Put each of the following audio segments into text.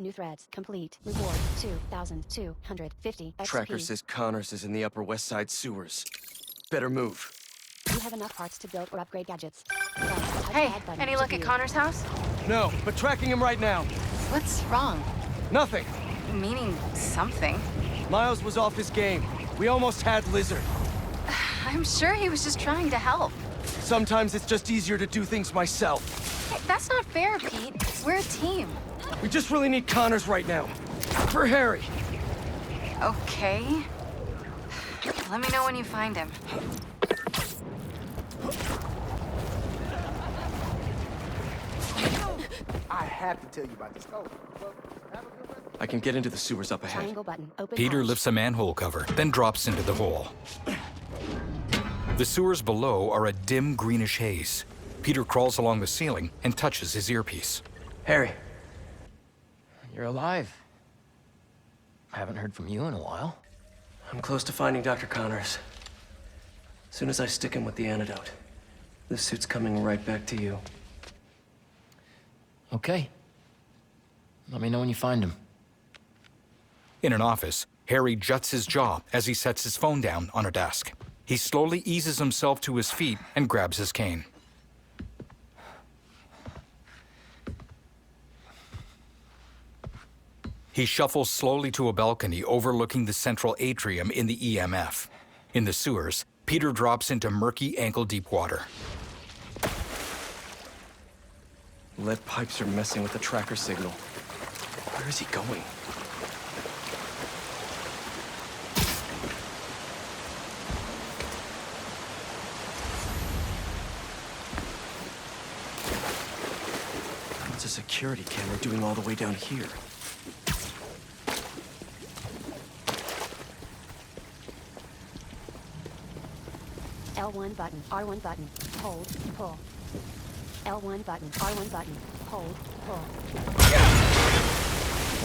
New threads. Complete. Reward 2,250 XP. Tracker says Connors is in the Upper West Side sewers. Better move. You have enough parts to build or upgrade gadgets. Hey, any look at Connor's house? No, but tracking him right now. What's wrong? Nothing. Meaning something. Miles was off his game. We almost had Lizard. I'm sure he was just trying to help. Sometimes it's just easier to do things myself. Hey, that's not fair, Pete. We're a team. We just really need Connors right now. For Harry. Okay. Let me know when you find him. I have to tell you about this. Oh, well, have a good rest. I can get into the sewers up ahead. Triangle button. Open Peter hatch. lifts a manhole cover, then drops into the hole. The sewers below are a dim greenish haze. Peter crawls along the ceiling and touches his earpiece. Harry, you're alive. I haven't heard from you in a while. I'm close to finding Dr. Connors. As soon as I stick him with the antidote, this suit's coming right back to you. Okay. Let me know when you find him. In an office, Harry juts his jaw as he sets his phone down on a desk. He slowly eases himself to his feet and grabs his cane. He shuffles slowly to a balcony overlooking the central atrium in the EMF. In the sewers, Peter drops into murky, ankle-deep water. Lead pipes are messing with the tracker signal. Where is he going? What's a security camera doing all the way down here? L1 button. R1 button. Hold. Pull. L1 button. R1 button. Hold. Pull.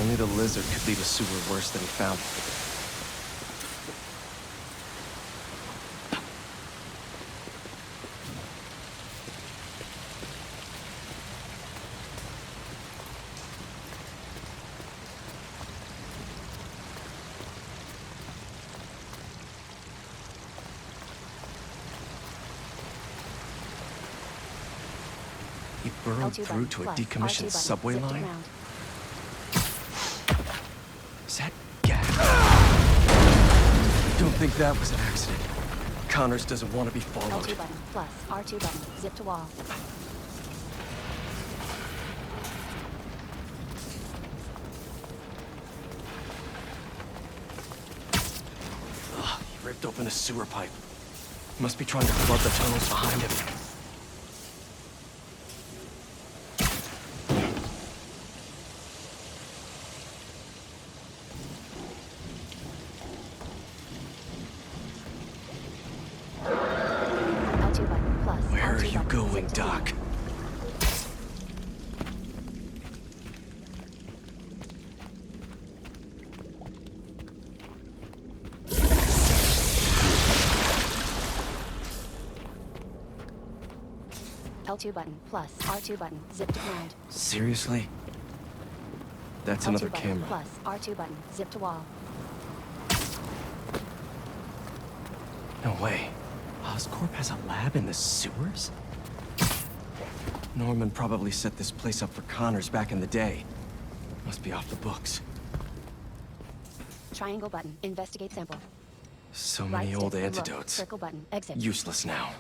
Only the lizard could leave a sewer worse than he found it. He burrowed L2 through button. to a Plus. decommissioned R2 button. subway Zip to line? ground. Is that gas? Don't think that was an accident. Connors doesn't want to be followed. L2 button. Plus. R2 button. Zip to wall. Ugh, he ripped open a sewer pipe. Must be trying to flood the tunnels behind him. L2 button. Plus. Where are R2 you button. going, Zip to Doc? ground. L2 button. Plus. R2 button. Zip to ground. Seriously? That's L2 another button. camera. Plus. R2 button. Zip to wall. No way. Oscorp has a lab in the sewers? Norman probably set this place up for Connors back in the day. Must be off the books. Triangle button. Investigate sample. So Right many stick, old look. antidotes. Circle button. Exit. Useless now.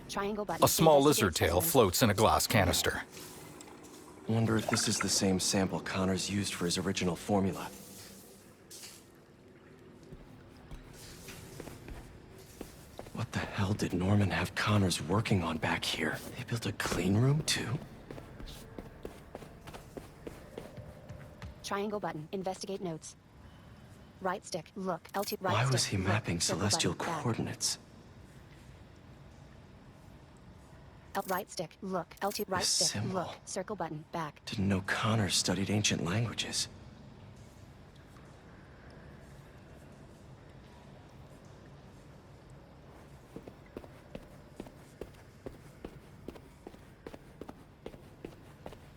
Triangle button. A small Investigate lizard tail specimen. floats in a glass canister. Wonder if this is the same sample Connors used for his original formula. What the hell did Norman have Connors working on back here? They built a clean room too? Triangle button. Investigate notes. Right stick. Look. L2. Right Why stick. was he look. mapping Circle celestial button, back. coordinates? Right stick. Look. L2. Right This stick. symbol. Look. Circle button. Back. Didn't know Connors studied ancient languages.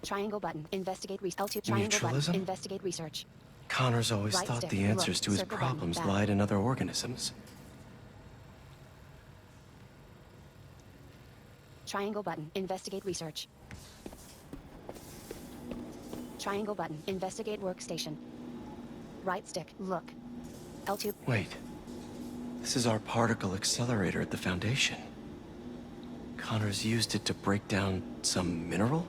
Triangle button. Investigate L2 triangle Mutualism? button. Investigate research. Connors always Right thought stick, the answers look, to his circle button, problems back. lied in other organisms. Triangle button. Investigate research. Triangle button. Investigate workstation. Right stick. Look. L2. Wait. This is our particle accelerator at the Foundation. Connors used it to break down some mineral?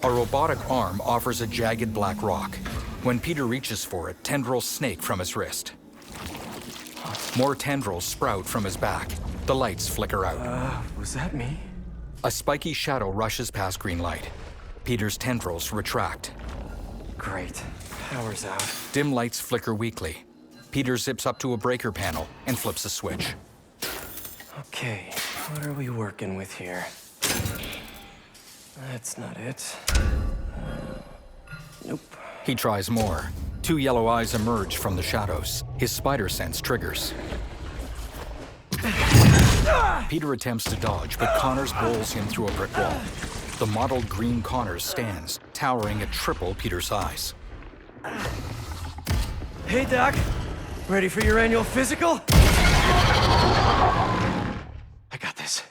A robotic arm offers a jagged black rock. When Peter reaches for it, tendrils snake from his wrist. More tendrils sprout from his back. The lights flicker out. Was that me? A spiky shadow rushes past green light. Peter's tendrils retract. Great. Power's out. Dim lights flicker weakly. Peter zips up to a breaker panel and flips a switch. Okay, what are we working with here? That's not it. Nope. He tries more. 2 yellow eyes emerge from the shadows. His spider sense triggers. Peter attempts to dodge, but Connors bowls him through a brick wall. The mottled green Connors stands, towering at triple Peter's size. Hey, Doc. Ready for your annual physical? I got this.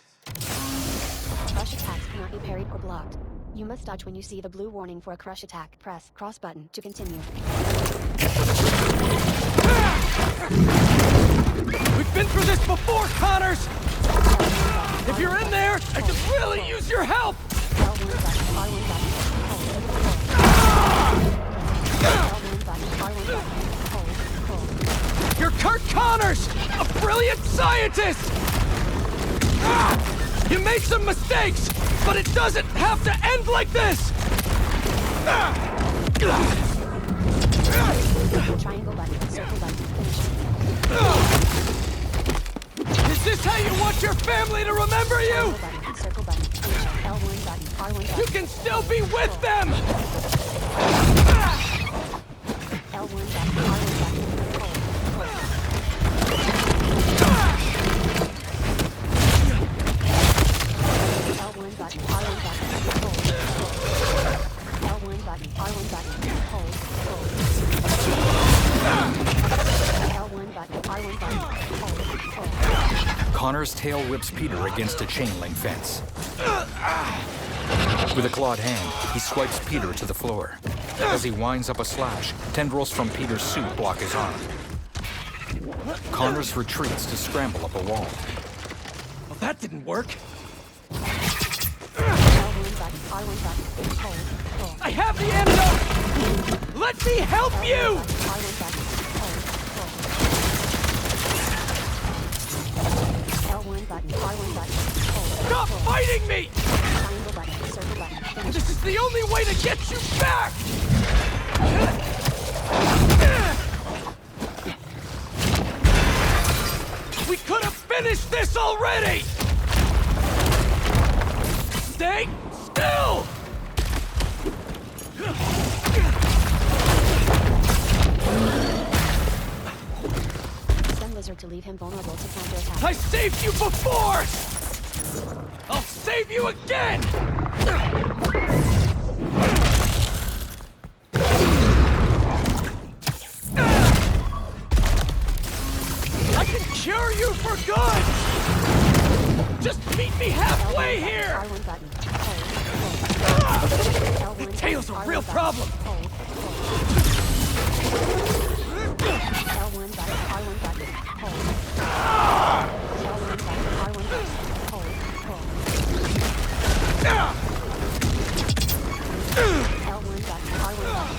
Crush attacks cannot be parried or blocked. You must dodge when you see the blue warning for a crush attack. Press cross button to continue. We've been through this before, Connors! If you're in there, I could really use your help! L1 button, R1 button, hold, L1 button, R1 button, hold. You're Kurt Connors, a brilliant scientist! You made some mistakes, but it doesn't have to end like this! Triangle button, circle button, finish. Is this how you want your family to remember you? Circle button, finish. L1 button, R1 button. You can still be with them! L1 button, R1 button, hold. L1 button, R1 button, hold. L1 button, R1 button, hold. L1 button, R1 button, hold. Connor's tail whips Peter against a chain link fence. With a clawed hand, he swipes Peter to the floor. As he winds up a slash, tendrils from Peter's suit block his arm. Connors retreats to scramble up a wall. Well, that didn't work. L1 button, R1 button, hold. I have the antidote! Let me help you! R1 button, hold. L1 button, R1 button, hold. Stop fighting me! Triangle button, circle button, finish. This is the only way to get you back! We could have finished this already! Stay still! Send Lizard to leave him vulnerable to counterattack. I saved you before! I'll save you again! I can cure you for good! Just meet me halfway here! R1 button, hold. The tail's a real problem! Hold. L1 button, R1 button, hold. L1 button, R1 button, hold. L1 button, R1 button,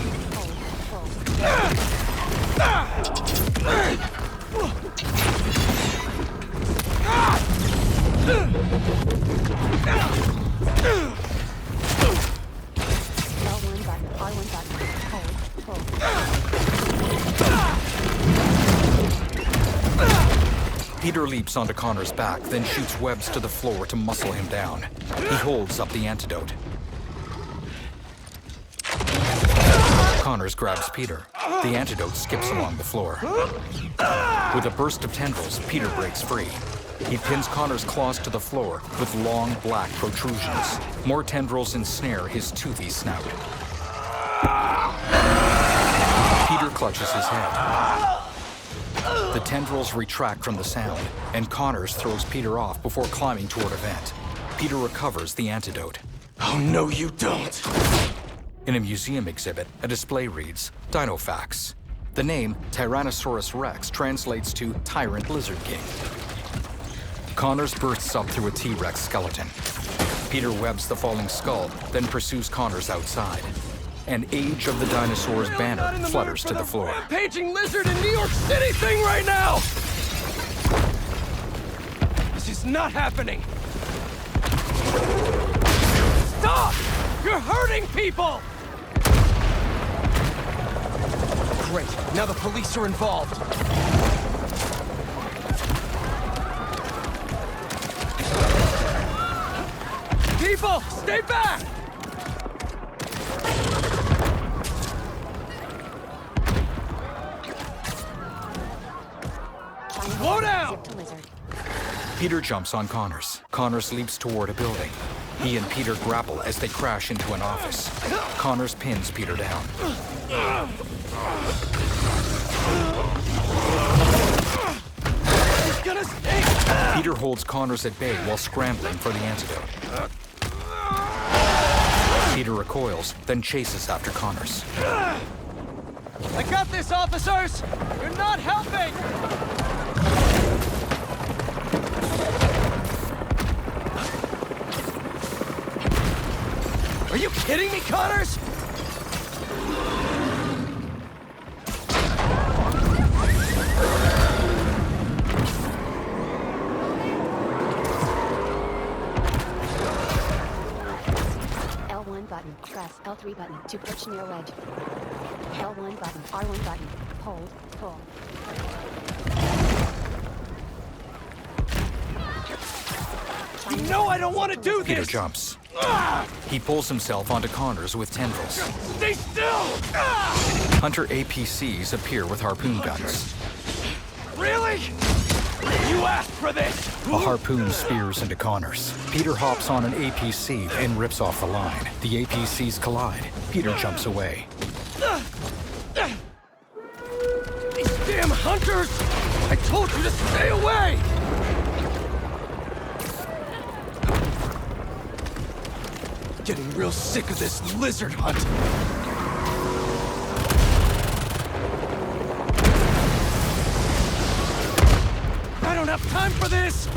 L1 button, R1 button, hold. Peter leaps onto Connor's back, then shoots webs to the floor to muscle him down. He holds up the antidote. Connors grabs Peter. The antidote skips along the floor. With a burst of tendrils, Peter breaks free. He pins Connor's claws to the floor with long, black protrusions. More tendrils ensnare his toothy snout. Peter clutches his head. The tendrils retract from the sound, and Connors throws Peter off before climbing toward a vent. Peter recovers the antidote. Oh, no, you don't. In a museum exhibit, a display reads, Dino Facts. The name Tyrannosaurus Rex translates to Tyrant Lizard King. Connors bursts up through a T-Rex skeleton. Peter webs the falling skull, then pursues Connors outside. An Age of the Dinosaurs banner flutters to the floor. Rampaging lizard in New York City thing right now! This is not happening! Stop! You're hurting people! Great, now the police are involved. People, stay back! Slow down! Peter jumps on Connors. Connors leaps toward a building. He and Peter grapple as they crash into an office. Connors pins Peter down. Peter holds Connors at bay while scrambling for the antidote. Peter recoils, then chases after Connors. I got this, officers! You're not helping! Are you kidding me, Connors? L1 button. Press L3 button to perch near ledge. L1 button. R1 button. Hold. Pull. You know I don't want to do Peter this! jumps. He pulls himself onto Connors with tendrils. Stay still! Hunter APCs appear with harpoon guns. Really? You asked for this! A harpoon spears into Connors. Peter hops on an APC and rips off the line. The APCs collide. Peter jumps away. These damn hunters! I told you to stay away! Getting real sick of this lizard hunt. I don't have time for this!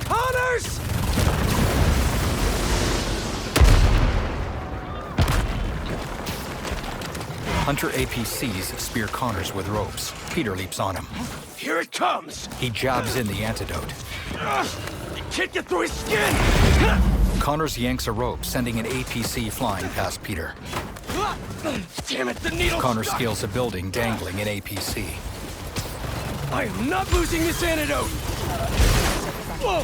Connors! Hunter APCs spear Connors with ropes. Peter leaps on him. Here it comes! He jabs in the antidote. It can't get through his skin! Connors yanks a rope, sending an APC flying past Peter. Damn it, the needle! Connor scales a building, dangling an APC. I am not losing this antidote! Whoa!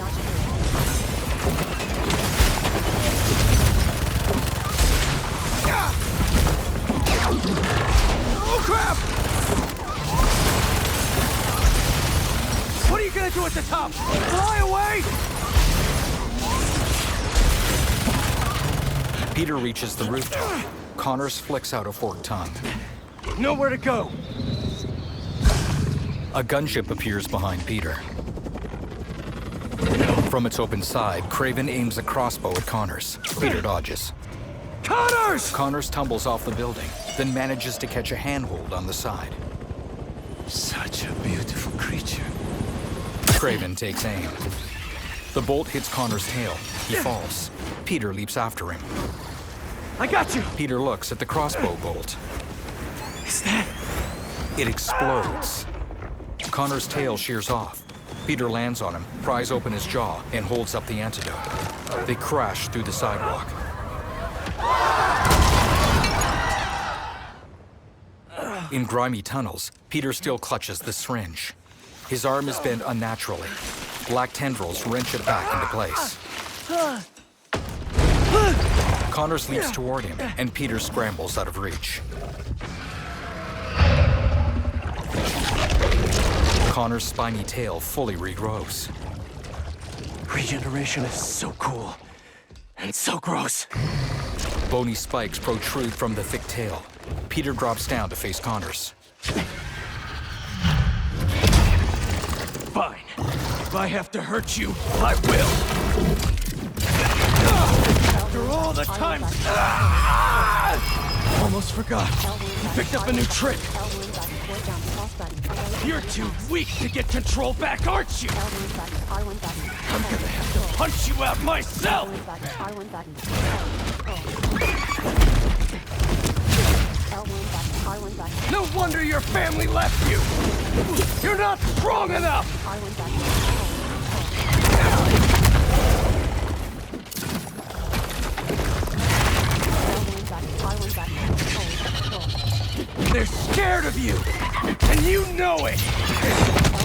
Oh, crap! What are you gonna do at the top? Fly away? Peter reaches the rooftop. Connors flicks out a forked tongue. Nowhere to go. A gunship appears behind Peter. From its open side, Craven aims a crossbow at Connors. Peter dodges. Connors! Connors tumbles off the building, then manages to catch a handhold on the side. Such a beautiful creature. Craven takes aim. The bolt hits Connor's tail. He falls. Peter leaps after him. I got you! Peter looks at the crossbow bolt. Is that... It explodes. Connor's tail shears off. Peter lands on him, pries open his jaw, and holds up the antidote. They crash through the sidewalk. In grimy tunnels, Peter still clutches the syringe. His arm is bent unnaturally. Black tendrils wrench it back into place. Connors leaps toward him, and Peter scrambles out of reach. Connor's spiny tail fully regrows. Regeneration is so cool. And so gross. Bony spikes protrude from the thick tail. Peter drops down to face Connors. Fine. If I have to hurt you, I will. After all the time... Almost forgot. You picked up a new trick. L1 button, or jump, cross button, away You're from too the weak to get control back, aren't you? L1 button, R1 button. I'm gonna have to punch you out myself! L1 button, R1 button. L1 button, R1 button. No wonder your family left you! You're not strong enough! R1 button. L1 button, R1 button. Hold. They're scared of you! And you know it!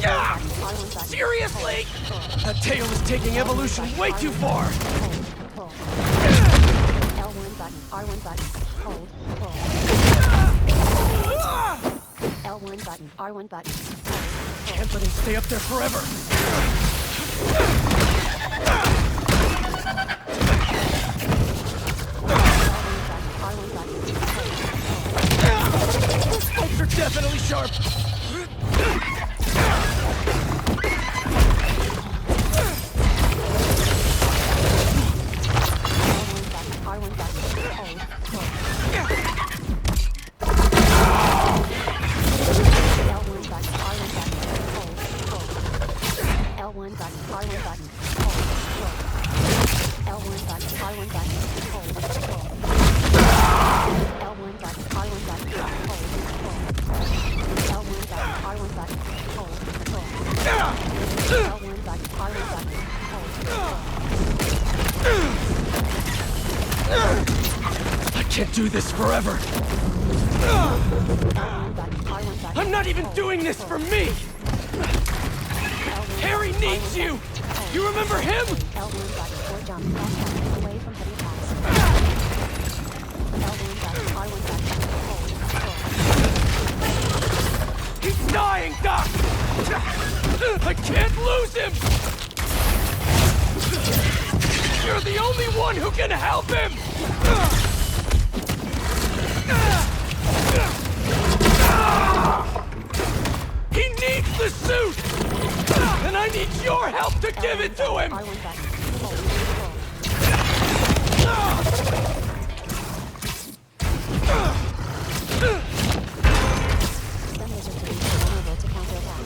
Ah! R1 button. Seriously? That tail is taking evolution way too far! Pull. L1 button, R1 button. Hold. Pull. L1 button, R1 button. Can't let him stay up there forever! R1 button. Those spikes are definitely sharp! R1 button. Hold. Pull. L1 button, R1 button. Hold. Pull. L1 button, R1 button. Hold. Pull. L1 button, R1 button. Hold. Pull. L1 button, R1 button. Hold. Pull. L1 button, R1 button. Hold. Pull. L1 button, R1 button. Hold. Pull. I can't do this forever! L1 button, R1 button. I'm not even Hold. doing this for me! L1 Harry button, needs R1 you! button. Hold. You remember him? L1 button or jump, cross button, away from heavy attacks. L1 button, R1 button, hold, pull. He's dying, Doc! I can't lose him! You're the only one who can help him! He needs the suit! And I need your help to give it to him! R1 button, hold, pull. Some lizards are vulnerable to counterattack.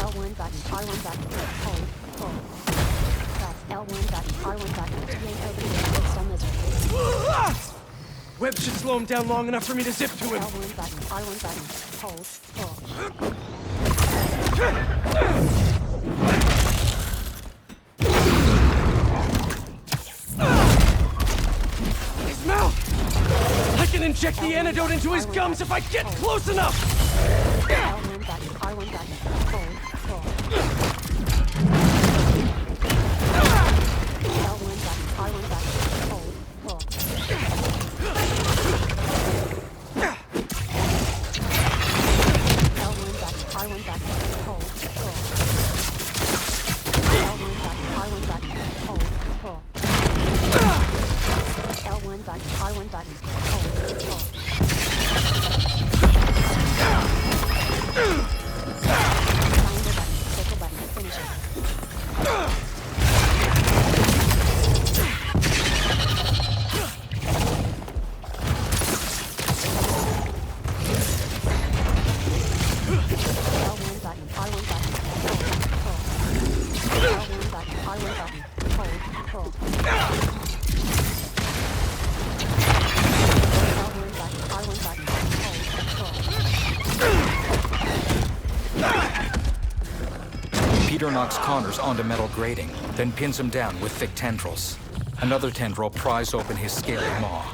L1 button, R1 button, hold, pull. Press L1 button, R1 button to yank over the edge of some lizard. Webb should slow him down long enough for me to zip to him. L1 button, R1 button, hold, pull. His mouth! I can inject the antidote into his gums if I get close enough! L1 button, R1 button, hold, pull. L1 button, R1 button, hold, pull. L1 button, R1 button, hold, pull. L1 button, R1 button, hold, pull. L1 button, R1 button, hold, pull. Triangle button, circle button, finish it. L1 button, R1 button, hold, pull. L1 button, R1 button, hold, pull. L1 button, R1 button, hold, pull. Peter knocks Connors onto metal grating, then pins him down with thick tendrils. Another tendril pries open his scaly maw.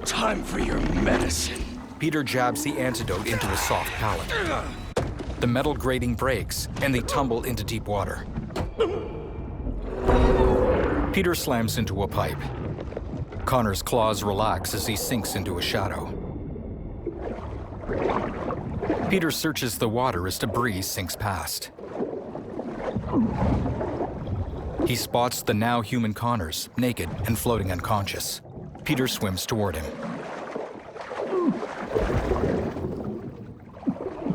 Time for your medicine. Peter jabs the antidote into his soft palate. The metal grating breaks, and they tumble into deep water. Peter slams into a pipe. Connor's claws relax as he sinks into a shadow. Peter searches the water as debris sinks past. He spots the now human Connors, naked and floating unconscious. Peter swims toward him.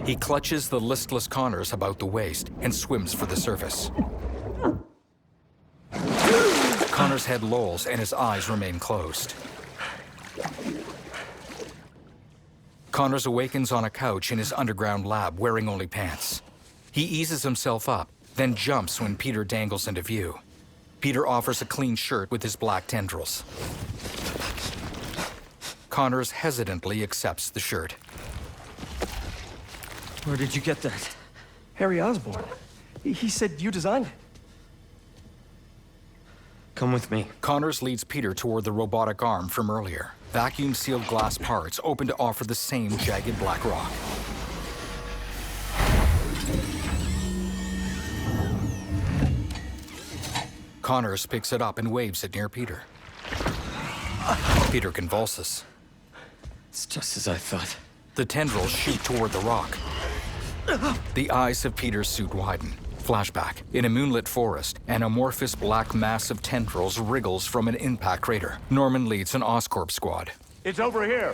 He clutches the listless Connors about the waist and swims for the surface. Connor's head lolls and his eyes remain closed. Connors awakens on a couch in his underground lab wearing only pants. He eases himself up, then jumps when Peter dangles into view. Peter offers a clean shirt with his black tendrils. Connors hesitantly accepts the shirt. Where did you get that? Harry Osborn. He said you designed it. Come with me. Connors leads Peter toward the robotic arm from earlier. Vacuum-sealed glass parts open to offer the same jagged black rock. Connors picks it up and waves it near Peter. Peter convulses. It's just as I thought. The tendrils shoot toward the rock. The eyes of Peter's suit widen. Flashback. In a moonlit forest, an amorphous black mass of tendrils wriggles from an impact crater. Norman leads an Oscorp squad. It's over here.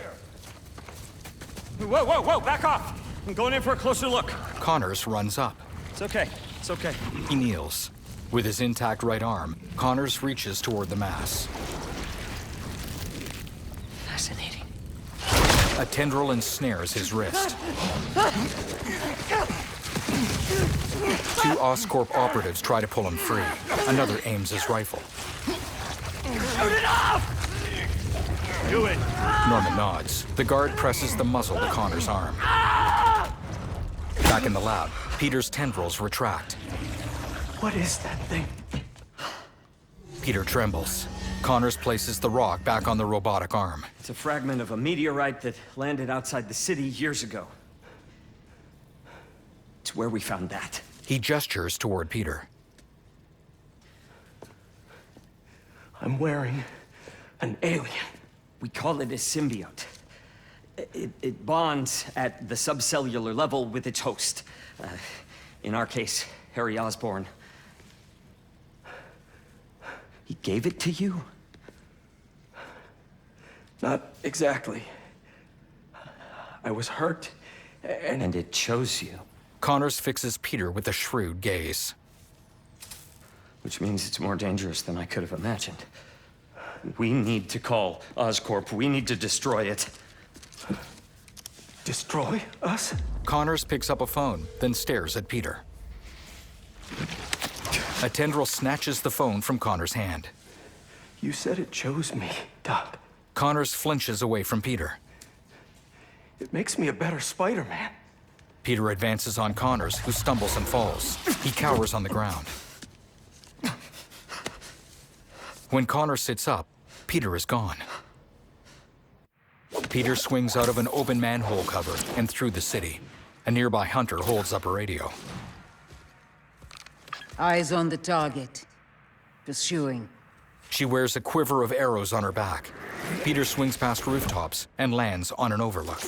Whoa, back off! I'm going in for a closer look. Connors runs up. It's okay. He kneels. With his intact right arm, Connors reaches toward the mass. Fascinating. A tendril ensnares his wrist. Two Oscorp operatives try to pull him free. Another aims his rifle. Shoot it off! Do it. Norman nods. The guard presses the muzzle to Connor's arm. Back in the lab, Peter's tendrils retract. What is that thing? Peter trembles. Connors places the rock back on the robotic arm. It's a fragment of a meteorite that landed outside the city years ago. It's where we found that. He gestures toward Peter. I'm wearing an alien. We call it a symbiote. It bonds at the subcellular level with its host. In our case, Harry Osborn. He gave it to you? Not exactly. I was hurt, And it chose you. Connors fixes Peter with a shrewd gaze. Which means it's more dangerous than I could have imagined. We need to call Oscorp. We need to destroy it. Destroy us? Connors picks up a phone, then stares at Peter. A tendril snatches the phone from Connor's hand. You said it chose me, Doc. Connors flinches away from Peter. It makes me a better Spider-Man. Peter advances on Connors, who stumbles and falls. He cowers on the ground. When Connor sits up, Peter is gone. Peter swings out of an open manhole cover and through the city. A nearby hunter holds up a radio. Eyes on the target. Pursuing. She wears a quiver of arrows on her back. Peter swings past rooftops and lands on an overlook.